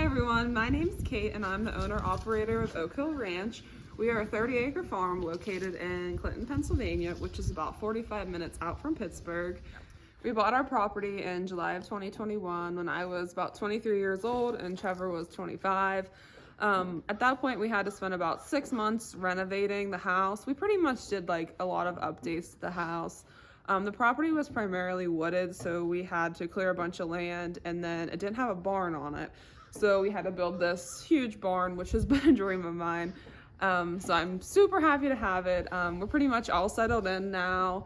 everyone, my name's Kate and I'm the owner-operator of Oak Hill Ranch. We are a 30-acre farm located in Clinton, Pennsylvania, which is about 45 minutes out from Pittsburgh. We bought our property in July of 2021 when I was about 23 years old and Trevor was 25. At that point, we had to spend about 6 months renovating the house. We pretty much did like a lot of updates to the house. The property was primarily wooded, so we had to clear a bunch of land, and then it didn't have a barn on it. So we had to build this huge barn, which has been a dream of mine. So I'm super happy to have it. We're pretty much all settled in now.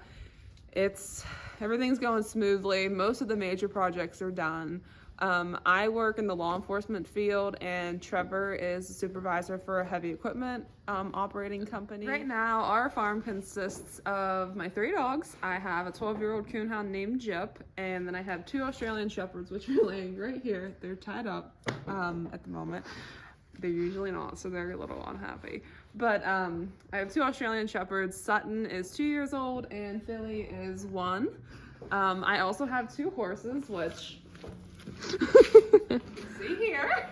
Everything's going smoothly. Most of the major projects are done. I work in the law enforcement field, and Trevor is a supervisor for a heavy equipment operating company. Right now, our farm consists of my 3 dogs. I have a 12-year-old coonhound named Jip, and then I have 2 Australian Shepherds, which are laying right here. They're tied up at the moment. They're usually not, so they're a little unhappy. But I have 2 Australian Shepherds. Sutton is 2 years old, and Philly is 1. I also have 2 horses, which... see here.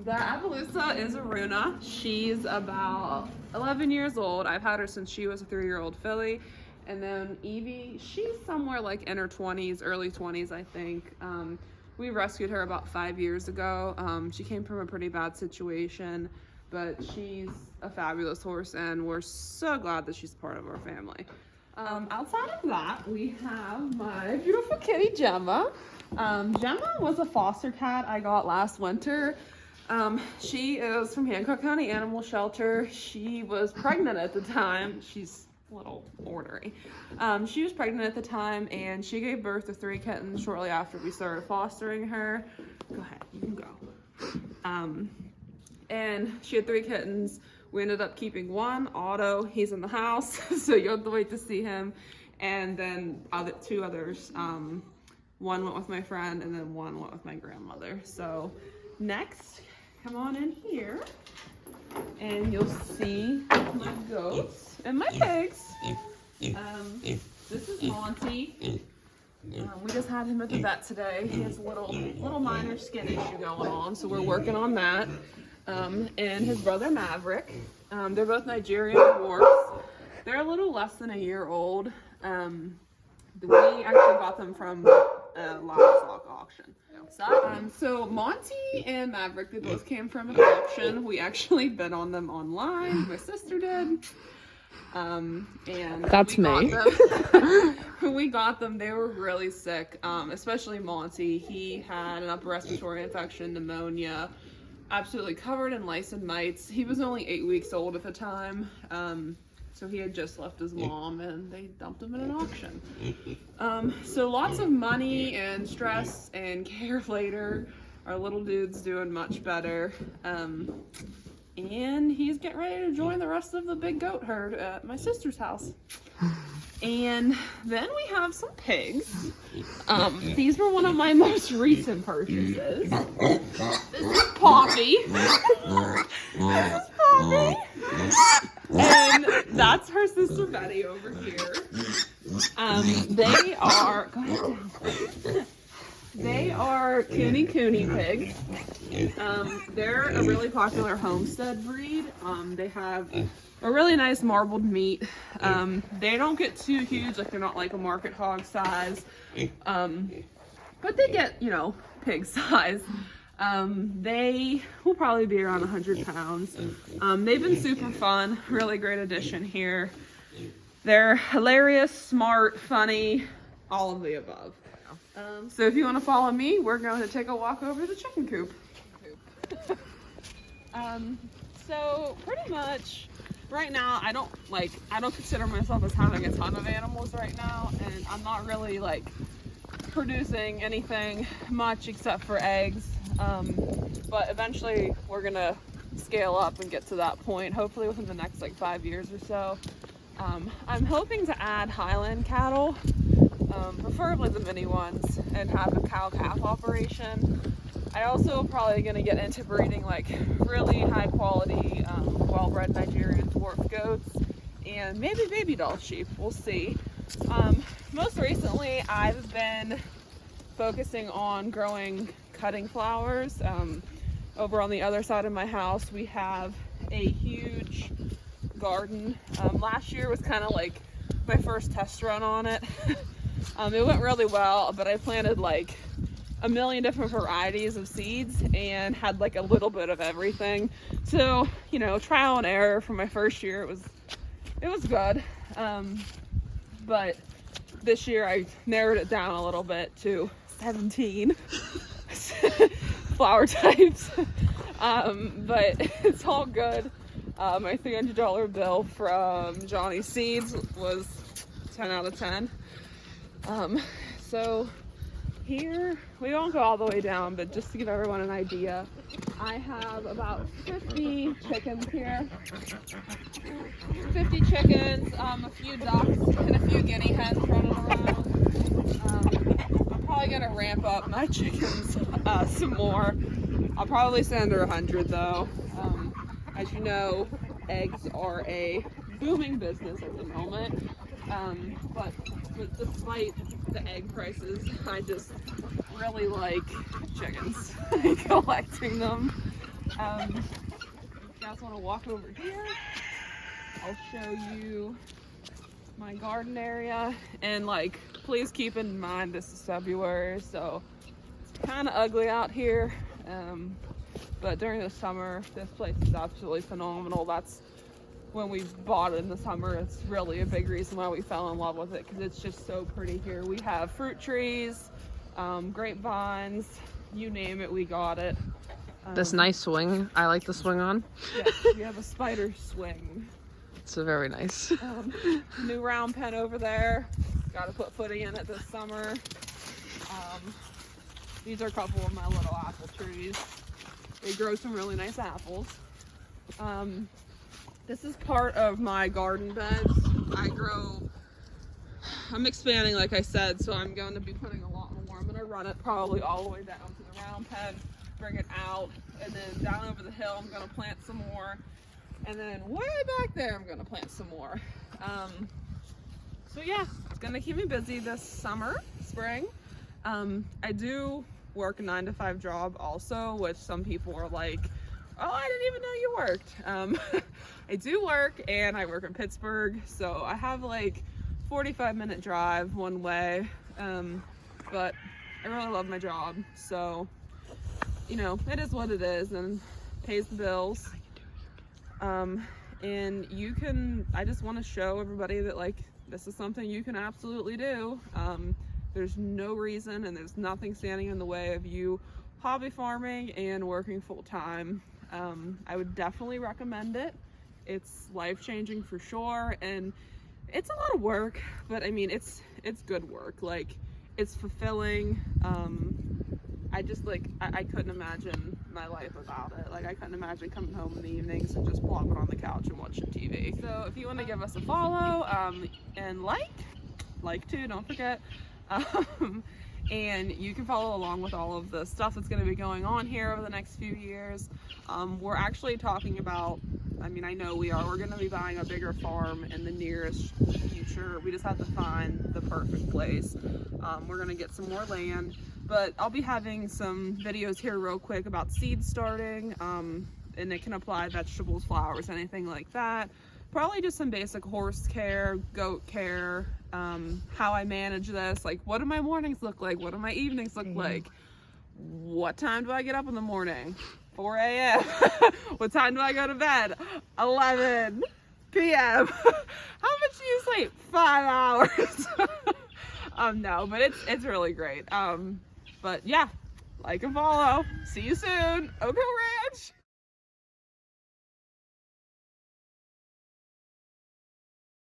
The Appaloosa is Aruna. She's about 11 years old. I've had her since she was a 3-year-old filly. And then Evie, she's somewhere like in her 20s, early 20s, I think. We rescued her about 5 years ago. She came from a pretty bad situation, but she's a fabulous horse, and we're so glad that she's part of our family. Outside of that, we have my beautiful kitty, Gemma. Gemma was a foster cat I got last winter. She is from Hancock County Animal Shelter. She was pregnant at the time. She's a little ornery. She was pregnant at the time, and she gave birth to 3 kittens shortly after we started fostering her. Go ahead, you can go. And she had 3 kittens. We ended up keeping 1, Otto. He's in the house, so you'll have to wait to see him. And then 2 others. One went with my friend, and then 1 went with my grandmother. So next, come on in here, and you'll see my goats and my pigs. This is Monty. We just had him at the vet today. He has a little minor skin issue going on, so we're working on that. And his brother Maverick. They're both Nigerian dwarfs. They're a little less than a year old. We actually got them from a livestock auction. So Monty and Maverick, they both came from an auction. We actually bid on them online. My sister did. And that's me. When we got them, they were really sick, especially Monty. He had an upper respiratory infection, pneumonia, absolutely covered in lice and mites. He was only 8 weeks old at the time, so he had just left his mom, and they dumped him in an auction. So lots of money and stress and care later. Our little dude's doing much better, and he's getting ready to join the rest of the big goat herd at my sister's house. And then we have some pigs. These were one of my most recent purchases. This is Poppy. And that's her sister Betty over here. They are, go ahead down. They are Cooney pigs. They're a really popular homestead breed. They have a really nice marbled meat. They don't get too huge, like they're not like a market hog size. But they get, pig size. They will probably be around 100 pounds. They've been super fun, really great addition here. They're hilarious, smart, funny, all of the above. So if you want to follow me, we're going to take a walk over the chicken coop. So pretty much right now, I don't consider myself as having a ton of animals right now, and I'm not really producing anything much except for eggs. But eventually we're gonna scale up and get to that point, hopefully within the next 5 years or so. I'm hoping to add Highland cattle, preferably the mini ones, and have a cow-calf operation. I also probably gonna get into breeding really high quality, well-bred Nigerian dwarf goats, and maybe baby doll sheep. We'll see. Most recently, I've been focusing on growing cutting flowers. Over on the other side of my house, we have a huge garden. Last year was kind of like my first test run on it. It went really well, but I planted like a million different varieties of seeds and had like a little bit of everything. So, you know, trial and error for my first year. It was good. But this year I narrowed it down a little bit to 17 flower types. But it's all good. My $300 bill from Johnny Seeds was 10 out of 10. So here, we won't go all the way down, but just to give everyone an idea, I have about 50 chickens here. 50 chickens, a few ducks, and a few guinea hens running around. I'm probably gonna ramp up my chickens some more. I'll probably say under 100 though. As you know, eggs are a booming business at the moment. But despite the egg prices, I just really like chickens, collecting them. If you guys want to walk over here, I'll show you my garden area. And like, please keep in mind this is February, so it's kind of ugly out here. But during the summer, this place is absolutely phenomenal. That's when we bought it in the summer. It's really a big reason why we fell in love with it, because it's just so pretty here. We have fruit trees, grapevines, you name it, we got it. This nice swing, I like the swing on. Yes, we have a spider swing. It's very nice. New round pen over there. Got to put footing in it this summer. These are a couple of my little apple trees. They grow some really nice apples. This is part of my garden beds. I'm expanding, like I said, so I'm going to be putting a lot more. I'm going to run it probably all the way down to the round pen, bring it out, and then down over the hill I'm going to plant some more. And then way back there I'm going to plant some more. So yeah, it's going to keep me busy this summer, spring. I do work a 9-to-5 job also, which some people are like, oh, I didn't even know you worked. I do work, and I work in Pittsburgh, so I have like 45-minute drive one way, but I really love my job, so you know, it is what it is and pays the bills. And I just want to show everybody that like this is something you can absolutely do. There's no reason and there's nothing standing in the way of you hobby farming and working full-time. I would definitely recommend it. It's life-changing for sure, and it's a lot of work, but I mean it's good work. Like, it's fulfilling. I couldn't imagine my life without it. Like, I couldn't imagine coming home in the evenings and just plopping on the couch and watching TV. So if you want to give us a follow, and like too, don't forget. And you can follow along with all of the stuff that's going to be going on here over the next few years. We're actually talking about, I know we're going to be buying a bigger farm in the nearest future. We just have to find the perfect place. We're going to get some more land, but I'll be having some videos here real quick about seed starting, and it can apply vegetables, flowers, anything like that. Probably just some basic horse care, goat care, how I manage this, like what do my mornings look like, what do my evenings look like, what time do I get up in the morning, 4 a.m. What time do I go to bed, 11 p.m. How much do you sleep? 5 hours. No, but it's really great. But yeah, like and follow. See you soon. Oak Hill Ranch.